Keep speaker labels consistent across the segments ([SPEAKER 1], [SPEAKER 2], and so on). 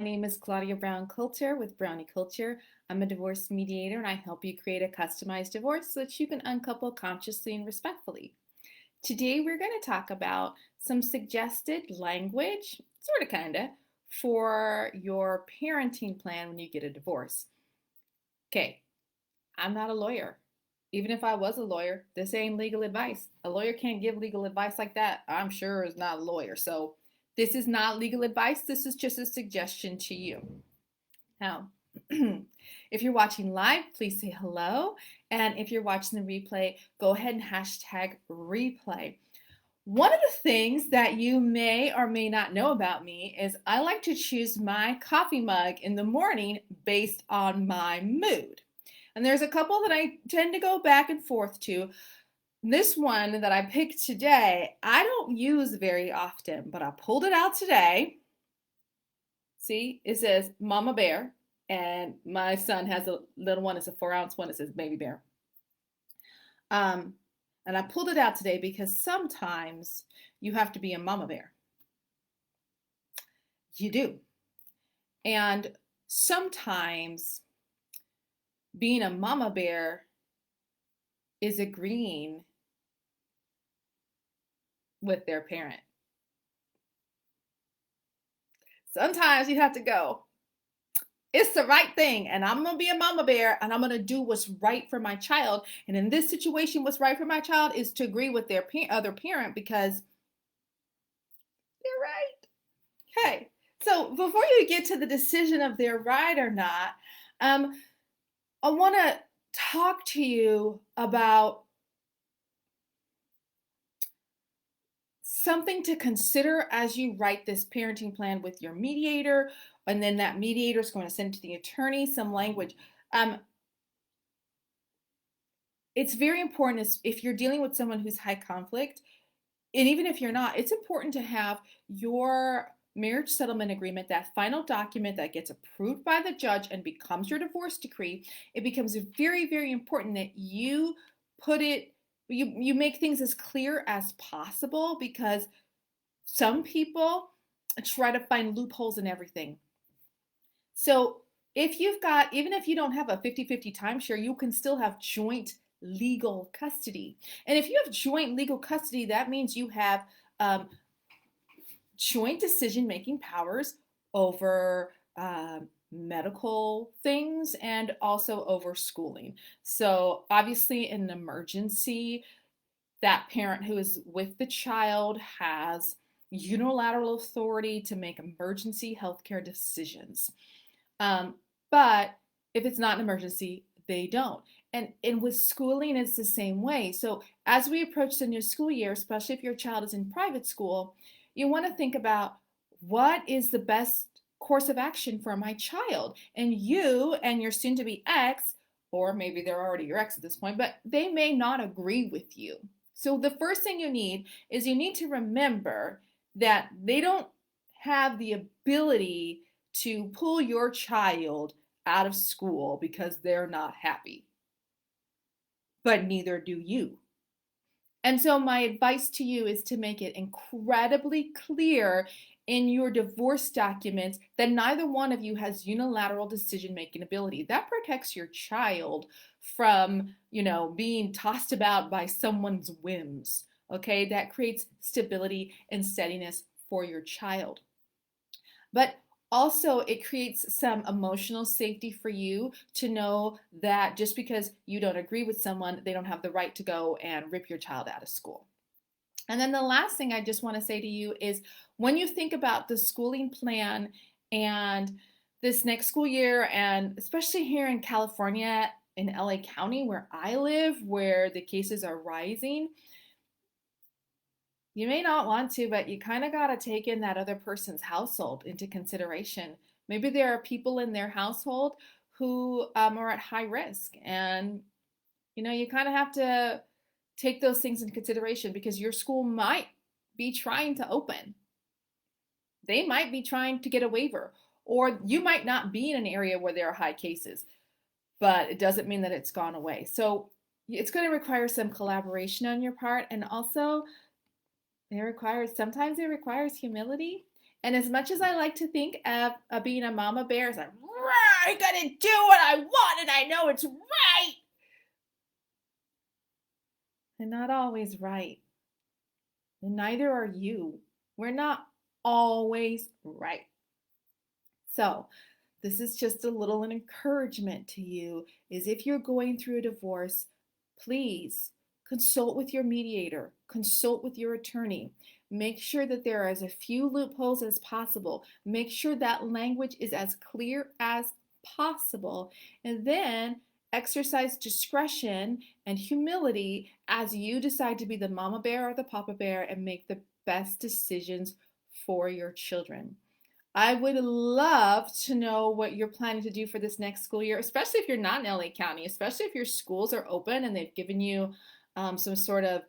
[SPEAKER 1] name is Claudia Brown Coulter with Brownie Culture. I'm a divorce mediator and I help you create a customized divorce so that you can uncouple consciously and respectfully. Today, we're going to talk about some suggested language, sort of kind of, for your parenting plan when you get a divorce. Okay, I'm not a lawyer. Even if I was a lawyer, this ain't legal advice. A lawyer can't give legal advice like that. I'm sure is not a lawyer. So this is not legal advice. This is just a suggestion to you. Now, if you're watching live, please say hello. And if you're watching the replay, go ahead and hashtag replay. One of the things that you may or may not know about me is I like to choose my coffee mug in the morning based on my mood. And there's a couple that I tend to go back and forth to. This one that I picked today, I don't use very often, but I pulled it out today. See, it says Mama Bear, and my son has a little one. It's a 4-ounce one. It says Baby Bear. And I pulled it out today because sometimes you have to be a mama bear. You do. And sometimes being a mama bear is agreeing with their parent. Sometimes you have to go, it's the right thing, and I'm gonna be a mama bear, and I'm gonna do what's right for my child. And in this situation, what's right for my child is to agree with their other parent because they're right. Okay, so before you get to the decision of they're right or not, I want to talk to you about something to consider as you write this parenting plan with your mediator, and then that mediator is going to send to the attorney some language. It's very important if you're dealing with someone who's high conflict, and even if you're not, it's important to have your marriage settlement agreement, that final document that gets approved by the judge and becomes your divorce decree. It becomes very, very important that you put it, you make things as clear as possible, because some people try to find loopholes in everything. So if you've got, even if you don't have a 50-50 timeshare, you can still have joint legal custody. And if you have joint legal custody, that means you have joint decision-making powers over medical things and also over schooling. So obviously in an emergency, that parent who is with the child has unilateral authority to make emergency healthcare decisions. But if it's not an emergency, they don't. And with schooling, it's the same way. So as we approach the new school year, especially if your child is in private school, you want to think about what is the best course of action for my child. And you and your soon-to-be ex, or maybe they're already your ex at this point, but they may not agree with you. So the first thing you need is you need to remember that they don't have the ability to pull your child out of school because they're not happy. But neither do you. And so my advice to you is to make it incredibly clear in your divorce documents that neither one of you has unilateral decision-making ability. That protects your child from, being tossed about by someone's whims. Okay, that creates stability and steadiness for your child. But also, it creates some emotional safety for you to know that just because you don't agree with someone, they don't have the right to go and rip your child out of school. And then the last thing I just want to say to you is when you think about the schooling plan and this next school year, and especially here in California, in LA County, where I live, where the cases are rising, you may not want to, but you kind of got to take in that other person's household into consideration. Maybe there are people in their household who are at high risk, and you kind of have to take those things into consideration because your school might be trying to open. They might be trying to get a waiver, or you might not be in an area where there are high cases, but it doesn't mean that it's gone away. So it's going to require some collaboration on your part, and also sometimes it requires humility. And as much as I like to think of being a mama bear, it's like, "Rah, I gotta do what I want and I know it's right." And not always right. And neither are you. We're not always right. So, this is just a little an encouragement to you is if you're going through a divorce, please consult with your mediator, consult with your attorney. Make sure that there are as few loopholes as possible. Make sure that language is as clear as possible. And then exercise discretion and humility as you decide to be the mama bear or the papa bear and make the best decisions for your children. I would love to know what you're planning to do for this next school year, especially if you're not in LA County, especially if your schools are open and they've given you some sort of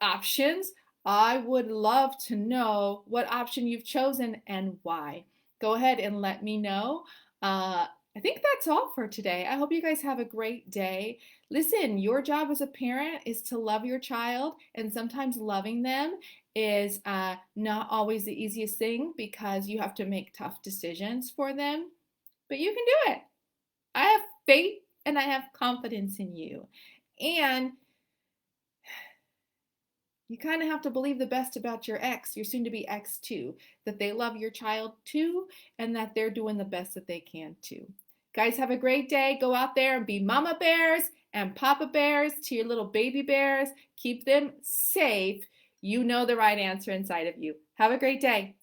[SPEAKER 1] options. I would love to know what option you've chosen and why. Go ahead and let me know. I think that's all for today. I hope you guys have a great day. Listen, your job as a parent is to love your child, and sometimes loving them is not always the easiest thing because you have to make tough decisions for them, but you can do it. I have faith and I have confidence in you. And you kind of have to believe the best about your ex, your soon to be ex too, that they love your child too, and that they're doing the best that they can too. Guys, have a great day. Go out there and be mama bears and papa bears to your little baby bears. Keep them safe. You know the right answer inside of you. Have a great day.